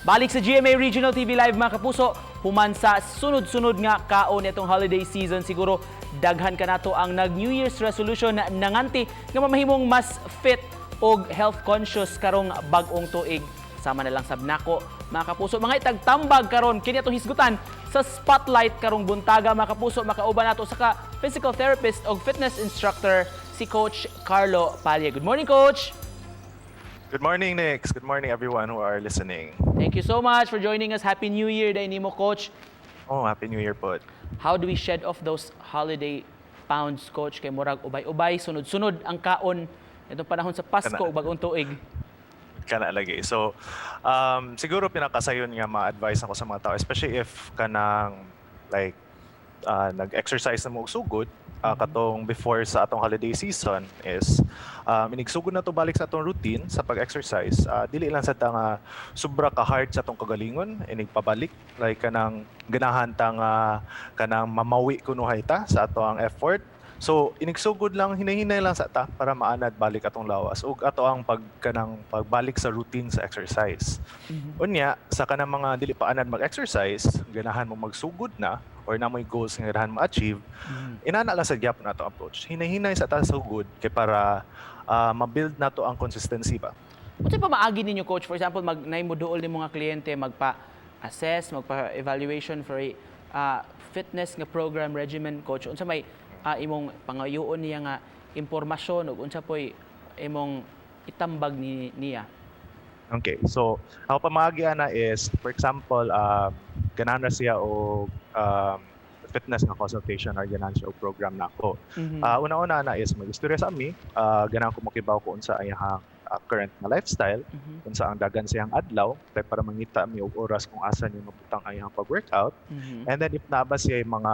Balik sa GMA Regional TV Live mga kapuso, human sa sunod-sunod nga kaon itong holiday season, siguro daghan ka nato ang nag-New Year's resolution na nanganti nga mamahimong mas fit o health conscious karong bag-ong tuig. Sama na lang sab nako mga kapuso, mga itag tambag karon kini atong hisgutan sa spotlight karong buntaga mga kapuso. Makauban nato sa physical therapist o fitness instructor si Coach Carlo Palya. Good morning, Coach. Good morning, Nix. Good morning, everyone who are listening. Thank you so much for joining us. Happy New Year, day nimo, Coach. Oh, Happy New Year po. How do we shed off those holiday pounds, Coach? Kay murag ubay-ubay, sunod-sunod ang kaon itong panahon sa Pasko ug bagong tuig. Kana lagi. So, siguro pinakasayon nga ma-advise ako sa mga tao, especially if kanang like nag-exercise na mo og sugod, katong before sa atong holiday season is inigsugod na to balik sa atong routine sa pag-exercise. Dili lang sa nga sobra ka hard sa atong kagalingon, inigpabalik like kanang ganahan ta nga kanang mamawi kunuhay ta sa atong effort. So inigsugod lang, hinay-hinay lang sa ta para maanad balik atong lawas ug ato ang pagbalik sa routine sa exercise. Unya sa kanang mga dili pa anad mag-exercise, ganahan mo magsugod na or namoy goals nga ganahan ma-achieve, inana lang sa gyapon nato approach. Hinay-hinay sa ta sugod kay para ma-build nato ang consistency ba. Unsay pa maagi ninyo, Coach? For example, naay mo duol ni mga kliyente magpa-assess, magpa-evaluation for a fitness nga program regimen, Coach. Unsa may imong pangayoon niya nga impormasyon ug unsa poy imong itambag niya? Okay, so ako pamagi ana is, for example, ganahan na siya o fitness na consultation or ganahan siya o program na ako. Una-una na is mag-istorya sa ami, ganahan ko makibaw ko unsa ayang current na lifestyle, unsa ang dagan siyang adlaw, kay para mangita mi og oras kung asa niya mabutang ayang pag-workout. And then if naaba siya mga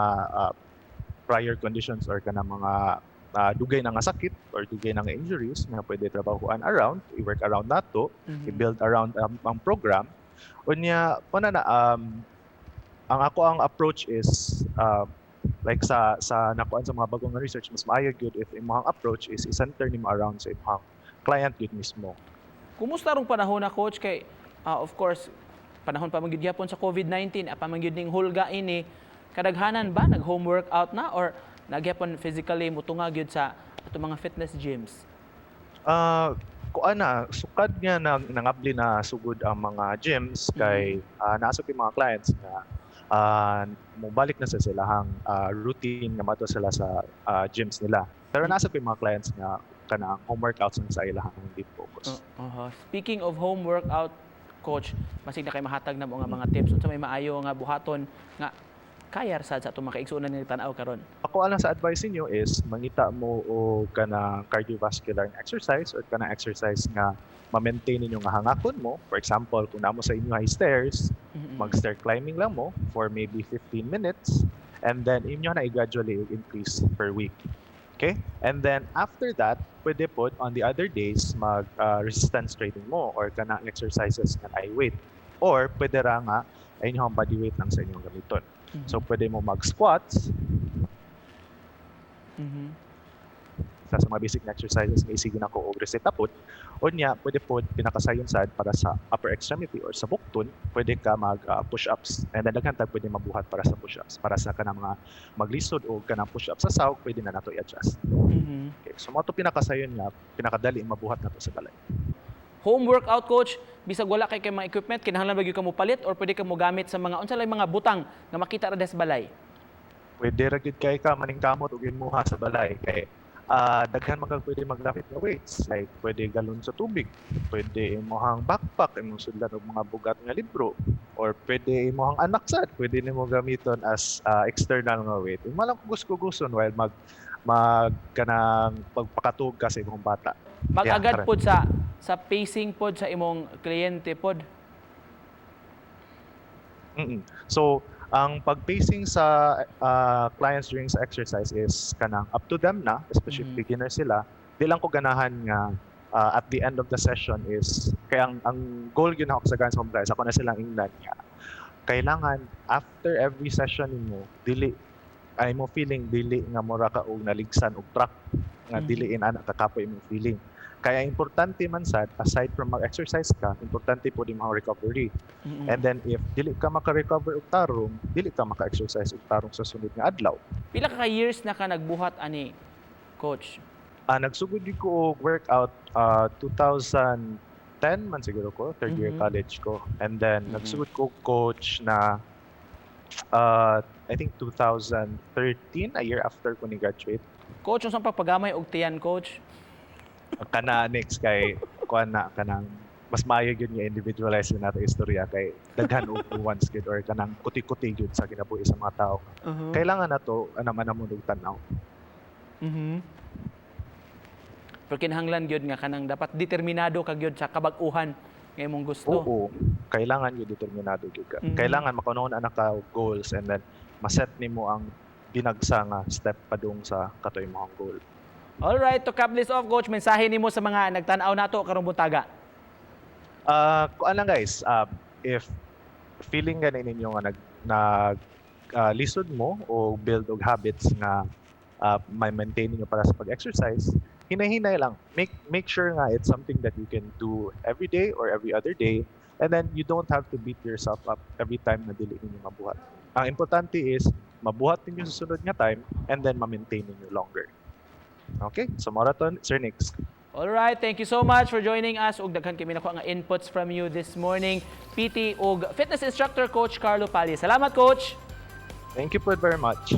prior conditions or kanang mga dugay na nga sakit or dugay na nga injuries nga pwede trabahoan around, i-work around nato, i-build around ang program. Unya ang ako ang approach is like sa nakuan sa mga bagong research, mas maayo gyud if imong approach is i-center nimo around sa imong client gyud mismo. Kumusta rong panahon na, Coach? Kay of course panahon pa man gyud gyapon sa COVID-19, pa man gyud ning hulga ini. Kadaghanan ba nag-home workout na or nagyapon physically mutunga gyud sa ato mga fitness gyms? Kuana sukad nga nangabli na sugod ang mga gyms kay naasok yung mga clients nga mobalik na sa silahang routine nga mato sila sa gyms nila. Pero naasok yung mga clients nga kanang home workouts sa ilahang deep focus. Speaking of home workout, Coach, masig na kay mahatag na mga tips unsa may maayo nga buhaton nga kaya sa atong makaigsunan ni tan-aw karon? Ako alang sa advice niyo is mangita mo o kanang cardiovascular exercise or kanang exercise nga ma-maintain ninyo nga hangakon mo. For example, kung namo sa inyo ay stairs, mag-stair climbing lang mo for maybe 15 minutes and then inyo na i-gradually increase per week. Okay? And then after that, pwede po on the other days mag resistance training mo or kanang exercises nga high weight. Or pwede ra nga ay inyong body weight lang sa inyong gamiton. So pwede mo mag-squats. Sa mga basic na exercises may sige na ko og reset upod. Unya pwede po pinakasayon sad para sa upper extremity or sa bukton, pwede ka mag push-ups. And then daghan tag pwede mabuhat para sa push-ups. Para sa kanang mga maglisod o kanang push-ups sa sahog, pwede na nato i-adjust. Okay, so mo to pinakasayon nga pinakadali mabuhat nato sa balay. Home workout, Coach, bisag wala kay mga equipment, kinahanglan ba gyud ka mo palit or pwede ka mo gamit sa mga unsa lay mga butang nga makita ra des balay? Pwede ra gyud kay ka maning kamot ug imuha sa balay kay daghan man kag pwede maglapit nga weights, like pwede galon sa tubig, pwede imong backpack, imong sudlan og mga bugat nga libro, or pwede imong anak sad, pwede nimo gamiton as external nga weight. Imo lang kugus-kuguson while kanang pagpakatug ka sa imong bata. Mag-agad pod sa pacing pod sa imong kliyente pod. So ang pag-pacing sa clients during sa exercise is kanang up to them na, especially beginner sila. Di lang ko ganahan nga at the end of the session is kaya ang goal gyud ako sa guys compliance ako na silang ingnan nga kailangan after every session nimo dili ay mo feeling dili nga mura ka og naligsan og truck nga dili ana kakapoy imong feeling. Kaya importante man sad, aside from mag-exercise ka, importante po din mga recovery. And then if dili ka maka-recover og tarong, dili ka maka-exercise og tarong sa sunod nga adlaw. Pila ka years na ka nagbuhat ani, coach? Nagsugod di ko og workout 2010 man siguro ko, third year college ko. And then nagsugod ko og coach na I think 2013, a year after ko ni graduate. Coach, unsang pagpagamay og tiyan, coach? Kana next kay kuan na kanang mas maayo gyud nga individualize na nato istorya kay daghan og nuance gyud or kanang kuti-kuti gyud sa kinabuhi sa mga tao. Kailangan nato naman mo og tan-aw. Pero kinahanglan gyud nga kanang dapat determinado ka gyud sa kabag-uhan nga imong gusto. Oo, kailangan gyud determinado gyud ka. Kailangan makunahon ana ka og goals and then maset nimo ang binagsa nga step padung sa katoy imong goal. All right, to cap this off, coach, mensahe nimo sa mga nagtan-aw nato karong buntaga. Kuan lang guys, if feeling ganin ninyo nga lisod mo o build og habits nga may maintain niyo para sa pag-exercise, hinay-hinay lang. Make sure nga it's something that you can do every day or every other day, and then you don't have to beat yourself up every time na dili ninyo mabuhat. Ang importante is mabuhat ninyo sa sunod nga time and then ma-maintain ninyo longer. Okay, so marathon, Sir Nix. All right, thank you so much for joining us. Ug daghan kami nakuha nga inputs from you this morning. PT ug fitness instructor coach Carlo Pali. Salamat, coach. Thank you very much.